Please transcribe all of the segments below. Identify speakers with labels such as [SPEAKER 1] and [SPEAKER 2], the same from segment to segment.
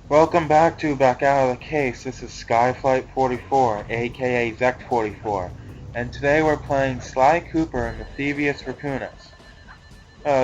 [SPEAKER 1] Welcome back out of the case. This is Skyflight 44, aka Zect 44, and today we're playing Sly Cooper and the Thievius Raccoonus.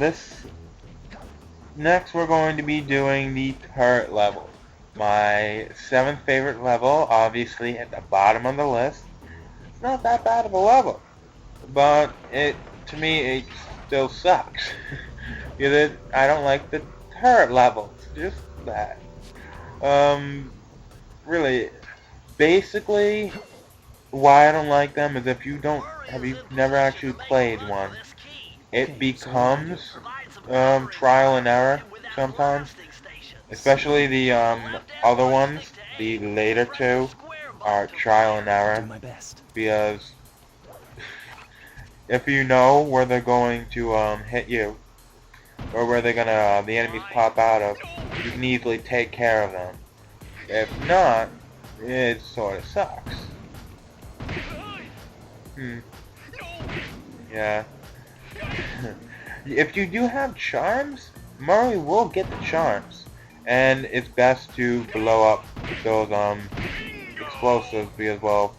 [SPEAKER 1] This next we're going to be doing the turret level. My 7th favorite level, obviously at the bottom of the list. It's not that bad of a level, but to me it still sucks. Because I don't like the turret levels, just that. Um, really, basically, why I don't like them is if you don't have you never actually played one, it becomes trial and error sometimes. Especially the other ones, the later two are trial and error because if you know where they're going to hit you or where they're gonna the enemies pop out of, you can easily take care of them. If not, it sort of sucks. Hmm. Yeah. If you do have charms, Murray will get the charms, and it's best to blow up those explosives because well,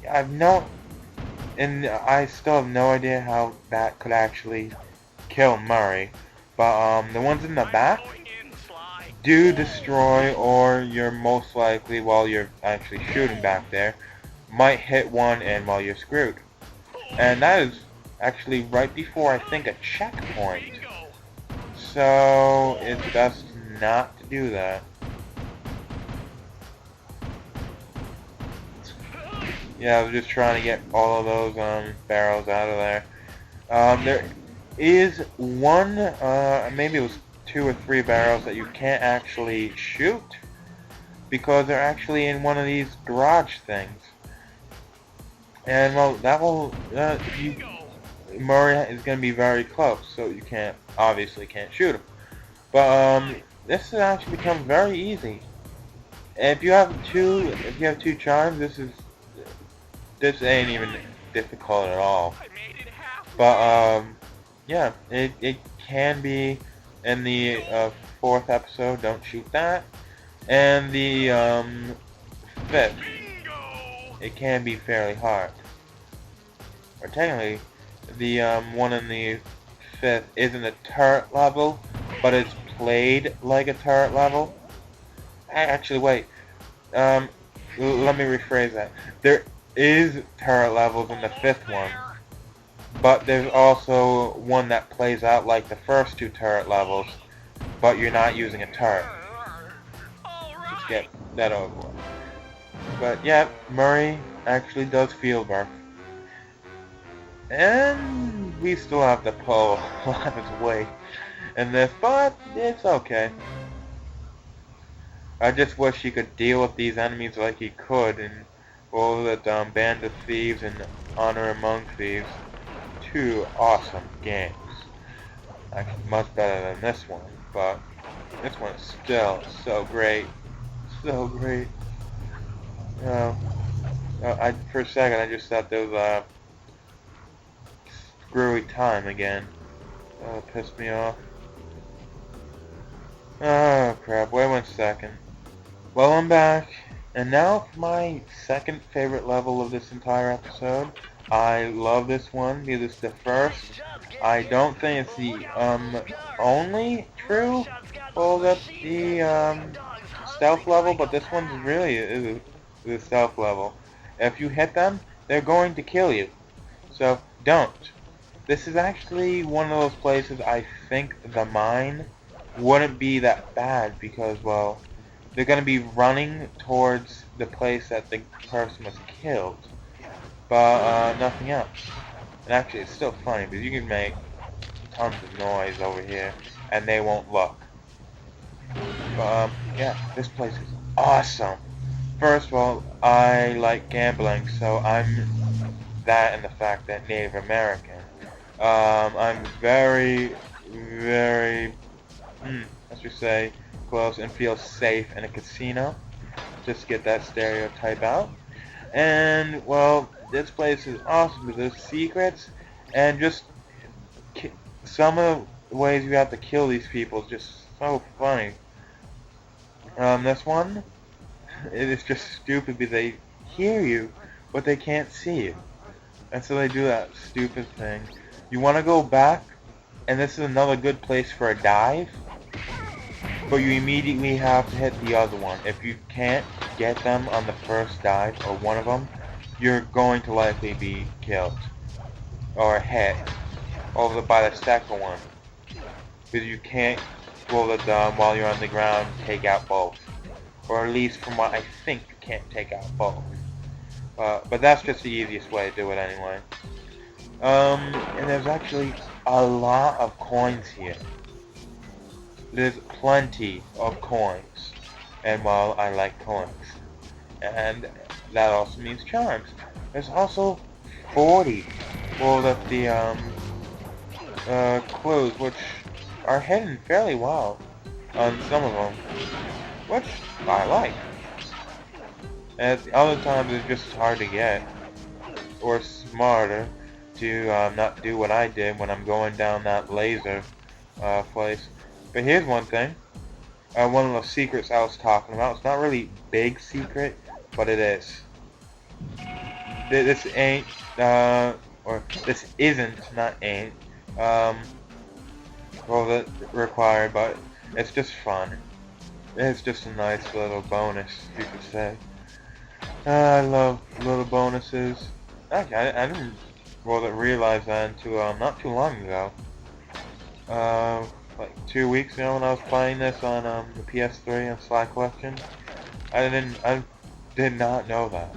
[SPEAKER 1] I've no, and I still have no idea how that could actually kill Murray, but the ones in the back do destroy, or you're most likely while you're actually shooting back there, might hit one and well you're screwed. And that is actually right before I think a checkpoint. So it's best not to do that. Yeah, I was just trying to get all of those barrels out of there. There is one, maybe it was 2 or 3 barrels that you can't actually shoot because they're actually in one of these garage things. And well, that will Murray is going to be very close, so you obviously can't shoot him. But this has actually become very easy. If you have two charms, this ain't even difficult at all. But yeah, it can be in the 4th episode. Don't shoot that, and the 5th. It can be fairly hard. Or technically, the one in the 5th isn't a turret level, but it's played like a turret level. Actually, wait. Let me rephrase that. There is turret levels in the 5th one, but there's also one that plays out like the first 2 turret levels, but you're not using a turret. Just get that over with. But yeah, Murray actually does field work. And we still have to pull a lot of his weight in this, but it's okay. I just wish he could deal with these enemies like he could in what was it, Band of Thieves and Honor Among Thieves. 2 awesome games. Actually, much better than this one, but this one is still so great. So great. For a second, I just thought there was screwy time again. Oh, it pissed me off. Oh, crap. Wait 1 second. Well, I'm back. And now for my 2nd favorite level of this entire episode. I love this one because it's the first. I don't think it's the only true, well, that's the stealth level, but this one's really is a stealth level. If you hit them, they're going to kill you. So don't. This is actually one of those places I think the mine wouldn't be that bad because, well, they're going to be running towards the place that the person was killed, but nothing else. And actually, it's still funny because you can make tons of noise over here, and they won't look. But yeah, this place is awesome. First of all, I like gambling, so I'm that and the fact that Native American. I'm very, very, let's just say, close and feel safe in a casino. Just to get that stereotype out. And, well, this place is awesome because there's secrets and just some of ways you have to kill these people is just so funny. This one, it is just stupid because they hear you, but they can't see you. And so they do that stupid thing. You want to go back, and this is another good place for a dive, but you immediately have to hit the other one. If you can't get them on the first dive, or one of them, you're going to likely be killed, or hit, over by the second one. Because you can't roll it down while you're on the ground, take out both. Or at least from what I think, you can't take out both. But that's just the easiest way to do it anyway. And there's actually a lot of coins here. There's plenty of coins. And well, I like coins. And that also means charms. There's also 40. Well, that the clues, which are hidden fairly well on some of them, which I like. And at other times it's just hard to get, or smarter to not do what I did when I'm going down that laser place. But here's one thing, one of the secrets I was talking about. It's not really a big secret, but it is. This ain't, or this isn't, not ain't, well, that's required, but it's just fun. It's just a nice little bonus, you could say. I love little bonuses. Actually, I didn't realize that until not too long ago. Like 2 weeks ago when I was playing this on the PS3 and Sly Collection. I did not know that.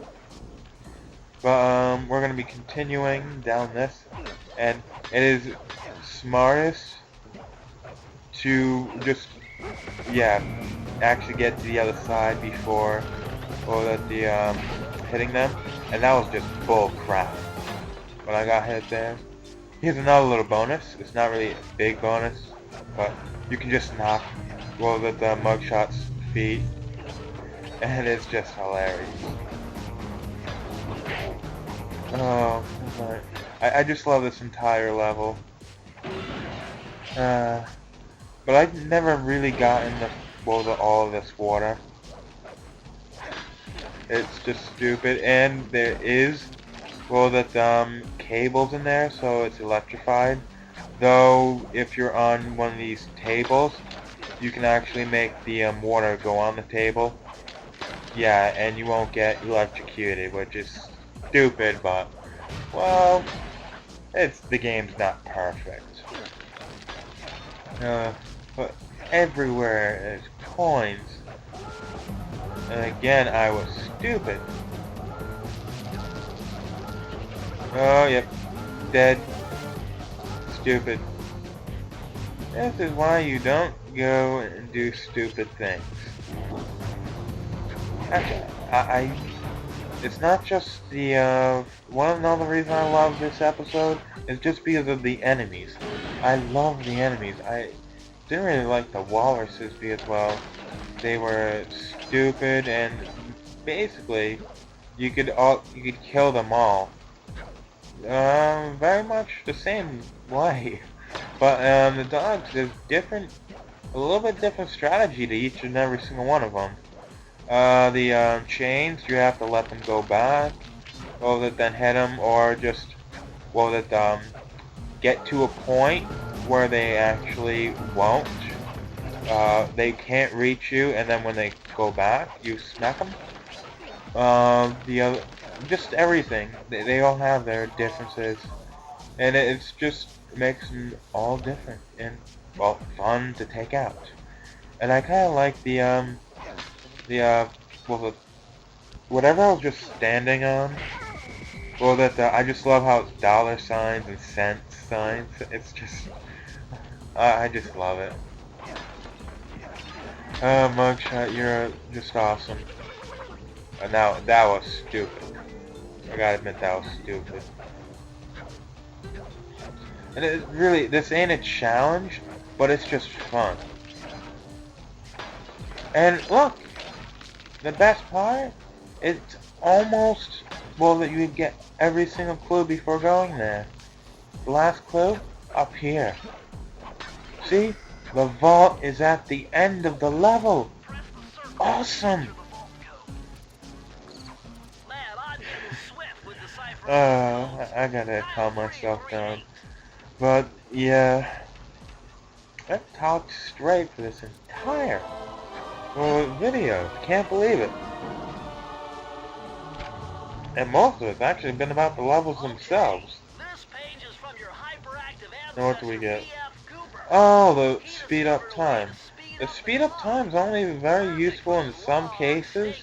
[SPEAKER 1] But we're gonna be continuing down this, and it is smartest to just, yeah, actually get to the other side before, or that the hitting them, and that was just bull crap when I got hit there. Here's another little bonus. It's not really a big bonus, but you can just knock, well, the mugshot's feet, and it's just hilarious. Oh, I just love this entire level. But I've never really gotten all of this water. It's just stupid, and there is, cables in there, so it's electrified. Though, if you're on one of these tables, you can actually make the water go on the table. Yeah, and you won't get electrocuted, which is stupid, but, well, the game's not perfect. But everywhere is coins. And again, I was stupid. Oh, yep. Dead. Stupid. This is why you don't go and do stupid things. Actually, it's not just the, one other reason I love this episode is just because of the enemies. I love the enemies. I didn't really like the walruses because, well, they were stupid, and basically you could kill them all. Very much the same way. But the dogs, there's a little bit different strategy to each and every single one of them. The chains, you have to let them go back, then hit them, or just, get to a point where they actually won't. They can't reach you, and then when they go back, you smack them. Just everything. They all have their differences, and it's just makes them all different and, well, fun to take out. And I kind of like whatever I was just standing on. I just love how it's dollar signs and cent signs. It's just, I just love it. Mugshot, you're just awesome. Now, that was stupid. I gotta admit, that was stupid. And it really, this ain't a challenge, but it's just fun. And look, the best part, it's almost, that you would get every single clue before going there. The last clue, up here. See? The vault is at the end of the level. Awesome! I gotta calm myself down. But, yeah, I've talked straight for this entire video. Can't believe it. And most of it's actually been about the levels themselves. Now what do we get? Oh, the speed up time. The speed up time is only very useful in some cases,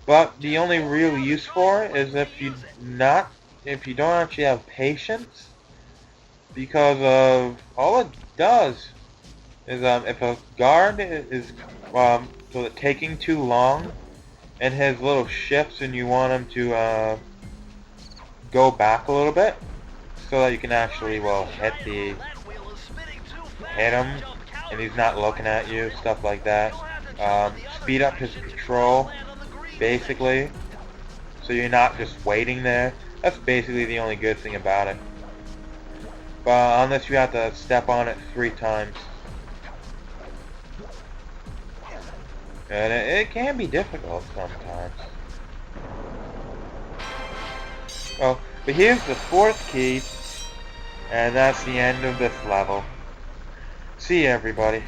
[SPEAKER 1] but the only real use for it is if you don't actually have patience, because of all it does is if a guard is taking too long and his little shifts and you want him to go back a little bit so that you can actually hit him and he's not looking at you, stuff like that. Speed up his patrol basically so you're not just waiting there. That's basically the only good thing about it. But unless you have to step on it 3 times. And it can be difficult sometimes. Oh, but here's the 4th key, and that's the end of this level. See you, everybody.